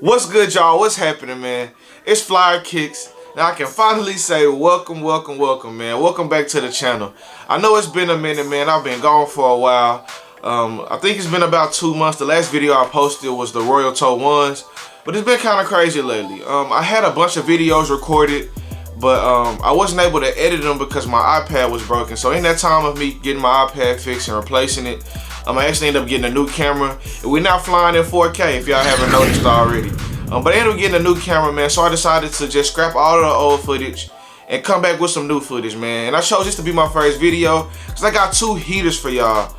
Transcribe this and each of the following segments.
What's good, y'all? What's happening, man? It's FLYEERRKicks. Now I can finally say welcome, man. Welcome back to the channel. I know it's been a minute, man. I've been gone for a while. I think it's been about 2 months. The last video I posted was the Royal Toe ones, but it's been kind of crazy lately. I had a bunch of videos recorded, but I wasn't able to edit them because my iPad was broken. So in that time of me getting my iPad fixed and replacing it, I actually ended up getting a new camera. And we're now flying in 4K if y'all haven't noticed already. But I ended up getting a new camera, man, so I decided to just scrap all of the old footage and come back with some new footage, man. And I chose this to be my first video because I got 2 heaters for y'all.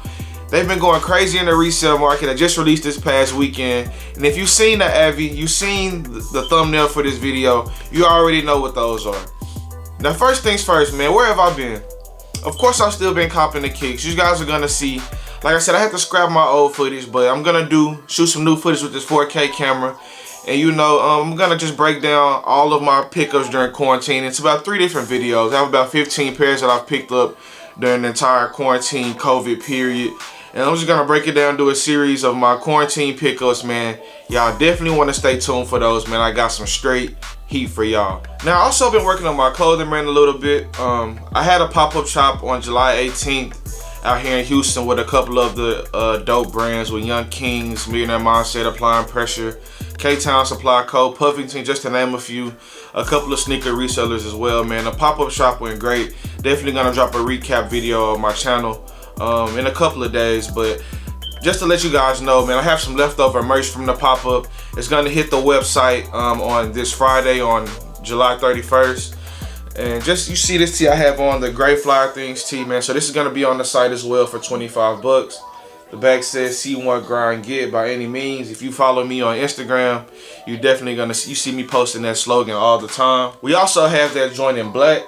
They've been going crazy in the resale market. I just released this past weekend. And if you've seen the Avi, you've seen the thumbnail for this video, you already know what those are. Now, first things first, man, where have I been? Of course, I've still been copping the kicks. You guys are gonna see. Like I said, I had to scrap my old footage, but I'm gonna shoot some new footage with this 4K camera. And you know, I'm gonna just break down all of my pickups during quarantine. It's about 3 different videos. I have about 15 pairs that I've picked up during the entire quarantine COVID period. And I'm just gonna break it down, do a series of my quarantine pickups, man. Y'all definitely wanna stay tuned for those, man. I got some straight heat for y'all. Now, I also been working on my clothing brand a little bit. I had a pop-up shop on July 18th out here in Houston with a couple of the dope brands with Young Kings, Millionaire Mindset, Applying Pressure, K-Town Supply Co., Puffington, just to name a few. A couple of sneaker resellers as well, man. The pop-up shop went great. Definitely gonna drop a recap video on my channel in a couple of days, but just to let you guys know, man, I have some leftover merch from the pop-up. It's gonna hit the website on this Friday on July 31st. And just, you see this tee I have on, the Gray Flyer Things tee, man. So this is gonna be on the site as well for 25 bucks. The back says C1 Grind Get by any means. If you follow me on Instagram, you definitely gonna see me posting that slogan all the time. We also have that joint in black.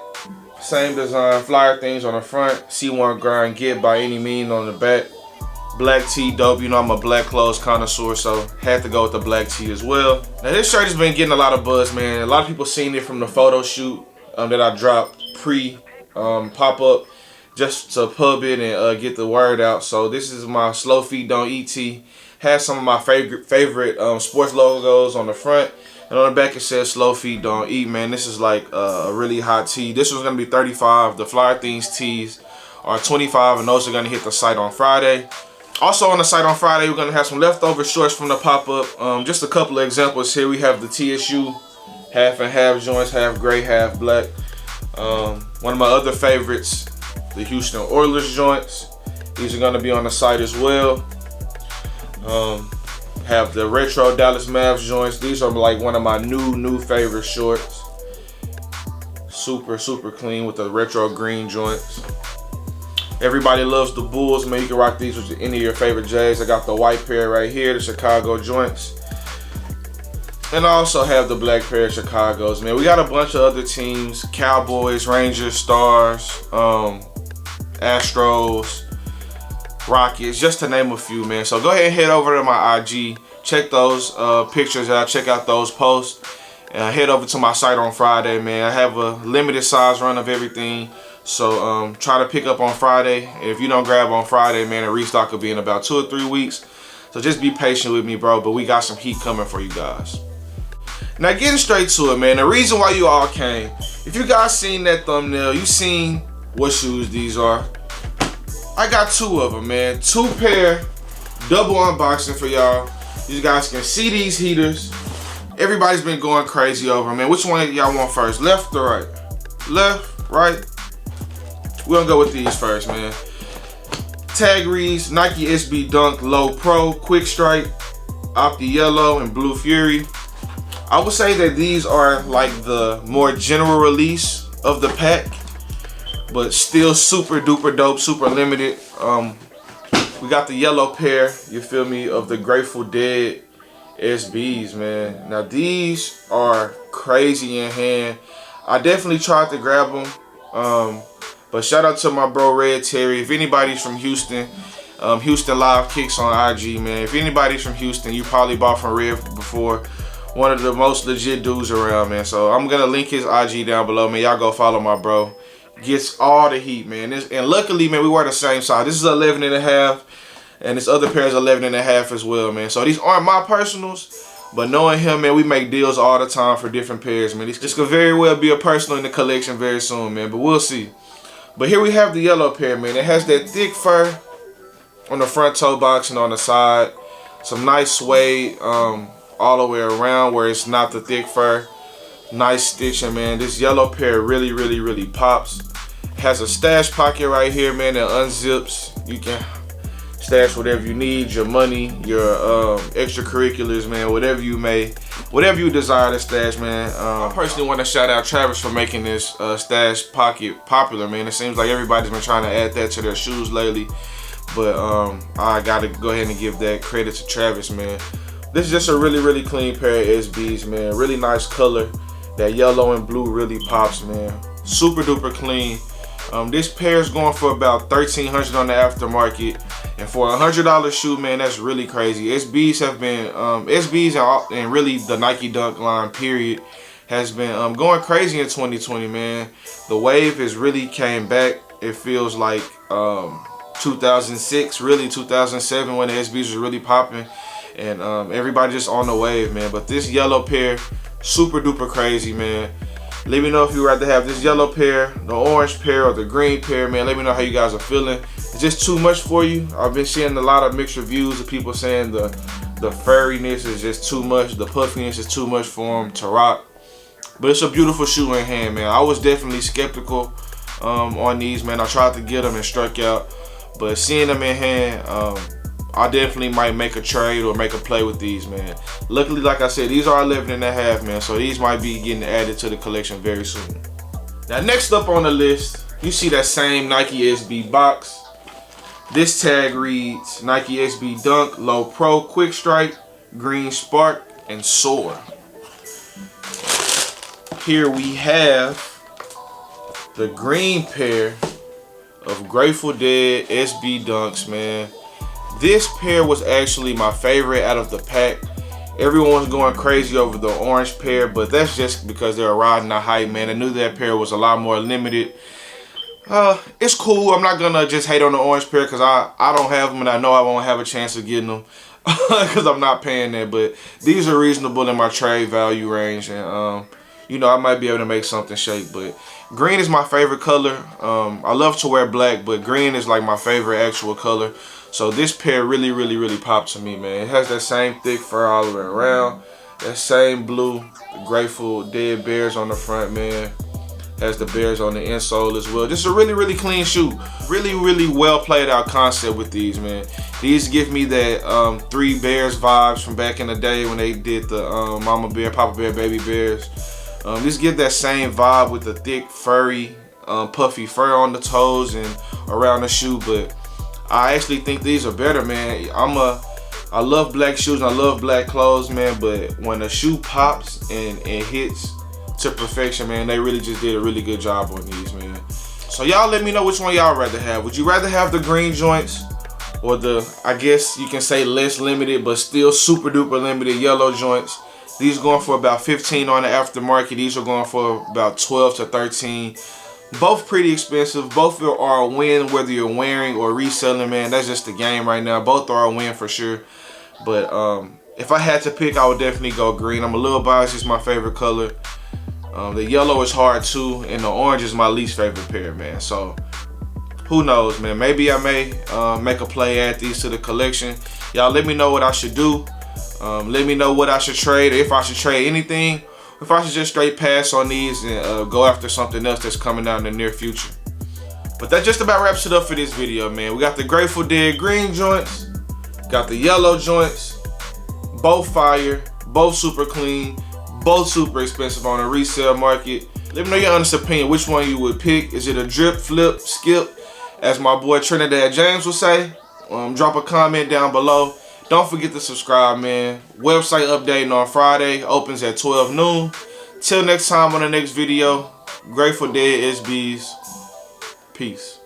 Same design, Flyer Things on the front, C1 Grind Get by any means on the back. Black tee, dope. You know I'm a black clothes connoisseur, so had to go with the black tee as well. Now this shirt has been getting a lot of buzz, man. A lot of people seen it from the photo shoot that I dropped pre pop-up just to pub it and get the word out. So this is my Slow Feet Don't Eat tee. Has some of my favorite sports logos on the front, and on the back it says Slow Feet Don't Eat, man. This is like a really hot tee. This one's gonna be 35. The Flyer Things tees are 25, and those are gonna hit the site on Friday. Also on the site on Friday, we're gonna have some leftover shorts from the pop-up. Just a couple of examples here. We have the TSU half and half joints, half gray, half black. One of my other favorites, the Houston Oilers joints. These are gonna be on the site as well. Have the retro Dallas Mavs joints. These are like one of my new favorite shorts. Super clean with the retro green joints. Everybody loves the Bulls, man. You can rock these with any of your favorite J's. I got the white pair right here, the Chicago joints. And I also have the black pair of Chicago's, man. We got a bunch of other teams: Cowboys, Rangers, Stars, Astros, Rockets, just to name a few, man. So go ahead and head over to my IG, check those pictures out, check out those posts, and head over to my site on Friday, man. I have a limited size run of everything, so try to pick up on Friday. If you don't grab on Friday, man, the restock will be in about 2 or 3 weeks. So just be patient with me, bro, but we got some heat coming for you guys. Now, getting straight to it, man, the reason why you all came, if you guys seen that thumbnail, you seen what shoes these are. I got 2 of them, man. 2 pair, double unboxing for y'all. You guys can see these heaters. Everybody's been going crazy over them, man. Which one y'all want first, left or right? Left, right? We're gonna go with these first, man. Tag reads Nike SB Dunk Low Pro, Quick Strike, Opti Yellow, and Blue Fury. I would say that these are like the more general release of the pack, but still super duper dope, super limited. We got the yellow pair, you feel me, of the Grateful Dead SBs, man. Now these are crazy in hand. I definitely tried to grab them, but shout out to my bro Red Terry. If anybody's from Houston, Houston Live Kicks on IG, man. If anybody's from Houston, you probably bought from Red before. One of the most legit dudes around, man. So I'm gonna link his IG down below, man. Y'all go follow my bro. Gets all the heat, man. And luckily, man, we wear the same size. This is 11 and a half, and this other pair is 11 and a half as well, man. So these aren't my personals, But knowing him, man, we make deals all the time for different pairs, man. This could very well be a personal in the collection very soon, man. But we'll see. But here we have the yellow pair, man. It has that thick fur on the front toe box and on the side. Some nice suede all the way around where it's not the thick fur. Nice stitching, man. This yellow pair really pops. Has a stash pocket right here, man, that unzips. You can stash whatever you need, your money, your extracurriculars, man, whatever you desire to stash, man. I personally want to shout out Travis for making this stash pocket popular, man. It seems like everybody's been trying to add that to their shoes lately. But I gotta go ahead and give that credit to Travis, man. This is just a really clean pair of SBs, man. Really nice color. That yellow and blue really pops, man. Super duper clean. This pair is going for about $1,300 on the aftermarket, and for a $100 shoe, man, that's really crazy. SBs have been SBs and really the Nike Dunk line period has been going crazy in 2020, man. The wave has really came back. It feels like 2006, really 2007, when the SBs was really popping, and everybody just on the wave, man. But this yellow pair, super duper crazy, man. Let me know if you'd rather have this yellow pair, the orange pair, or the green pair, man. Let me know how you guys are feeling. It's just too much for you. I've been seeing a lot of mixed reviews of people saying the furriness is just too much, the puffiness is too much for them to rock. But it's a beautiful shoe in hand, man. I was definitely skeptical on these, man. I tried to get them and struck out, but seeing them in hand, I definitely might make a trade or make a play with these, man. Luckily, like I said, these are 11.5, man, so these might be getting added to the collection very soon. Now, next up on the list, you see that same Nike SB box. This tag reads Nike SB Dunk Low Pro Quick Strike, Green Spark, and Soar. Here we have the green pair of Grateful Dead SB Dunks, man. This pair was actually my favorite out of the pack. Everyone's going crazy over the orange pair, but that's just because they're riding the hype, man. I knew that pair was a lot more limited. It's cool. I'm not gonna just hate on the orange pair because I don't have them, and I know I won't have a chance of getting them because I'm not paying that. But these are reasonable in my trade value range, and you know, I might be able to make something shake. But green is my favorite color. I love to wear black, but green is like my favorite actual color. So this pair really popped to me, man. It has that same thick fur all the way around. That same blue, the Grateful Dead bears on the front, man. Has the bears on the insole as well. Just a really clean shoe. Really well played out concept with these, man. These give me that 3 Bears vibes from back in the day when they did the Mama Bear, Papa Bear, Baby Bears. These give that same vibe with the thick, furry, puffy fur on the toes and around the shoe, but I actually think these are better, man. I love black shoes and I love black clothes, man, but when a shoe pops and it hits to perfection, man, they really just did a really good job on these, man. So y'all let me know which one y'all rather have. Would you rather have the green joints or the, I guess you can say less limited but still super duper limited yellow joints? These are going for about $15 on the aftermarket. These are going for about $12 to $13. Both pretty expensive. Both are a win whether you're wearing or reselling, man. That's just the game right now. Both are a win for sure. But if I had to pick, I would definitely go green. I'm a little biased. It's my favorite color. The yellow is hard too, and the orange is my least favorite pair, man. So who knows, man. Maybe I may make a play, add these to the collection. Y'all let me know what I should do. Let me know what I should trade, or if I should trade anything. If I should just straight pass on these and go after something else that's coming out in the near future. But that just about wraps it up for this video, man. We got the Grateful Dead green joints, got the yellow joints, both fire, both super clean, both super expensive on the resale market. Let me know your honest opinion, which one you would pick. Is it a drip, flip, skip, as my boy Trinidad James would say? Drop a comment down below. Don't forget to subscribe, man. Website updating on Friday. Opens at 12 noon. Till next time on the next video. Grateful Dead SBs. Peace.